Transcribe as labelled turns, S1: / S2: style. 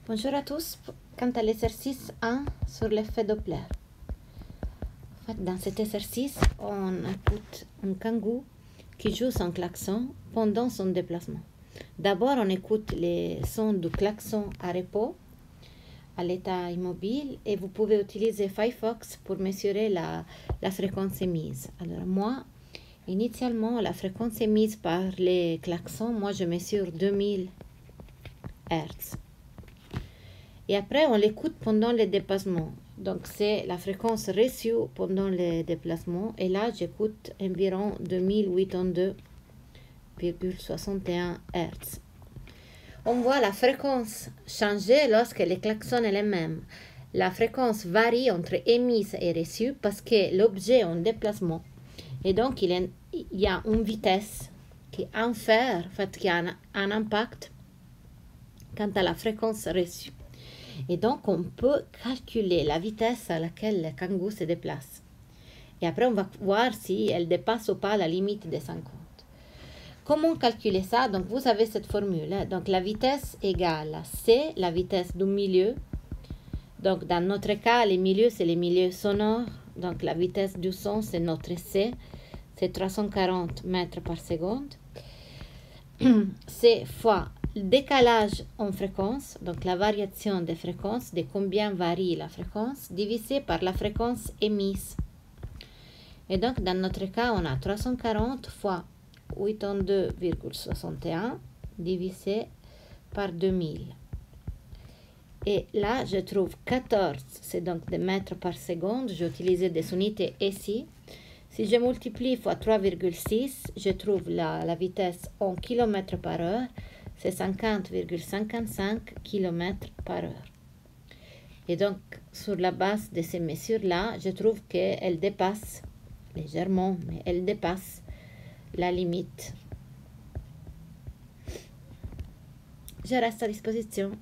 S1: Bonjour à tous. Quant à l'exercice 1 sur l'effet Doppler. En fait, dans cet exercice, on écoute un kangou qui joue son klaxon pendant son déplacement. D'abord, on écoute les sons du klaxon à repos, à l'état immobile, et vous pouvez utiliser Firefox pour mesurer la fréquence émise. Alors moi, initialement, la fréquence émise par les klaxons, moi je mesure 2000 Hz. Et après, on l'écoute pendant les déplacements. Donc, c'est la fréquence reçue pendant les déplacements. Et là, j'écoute environ 2082,61 Hz. On voit la fréquence changer lorsque le klaxon est le même. La fréquence varie entre émise et reçue parce que l'objet est en déplacement. Et donc, il y a une vitesse qui infère, en fait, qui a un impact quant à la fréquence reçue. Et donc, on peut calculer la vitesse à laquelle le kangou se déplace. Et après, on va voir si elle dépasse ou pas la limite des 50. Comment calculer ça? Donc, vous avez cette formule. Donc, la vitesse égale à C, la vitesse du milieu. Donc, dans notre cas, les milieux, c'est les milieux sonores. Donc, la vitesse du son, c'est notre C. C'est 340 mètres par seconde. C fois le décalage en fréquence, donc la variation des fréquences, de combien varie la fréquence, divisé par la fréquence émise. Et donc, dans notre cas, on a 340 fois 82,61 divisé par 2000. Et là, je trouve 14, c'est donc des mètres par seconde. J'ai utilisé des unités ici. Si je multiplie fois 3,6, je trouve la vitesse en km par heure. C'est 50,55 km par heure. Et donc, sur la base de ces mesures-là, je trouve qu'elle dépasse, légèrement, mais elle dépasse la limite. Je reste à disposition.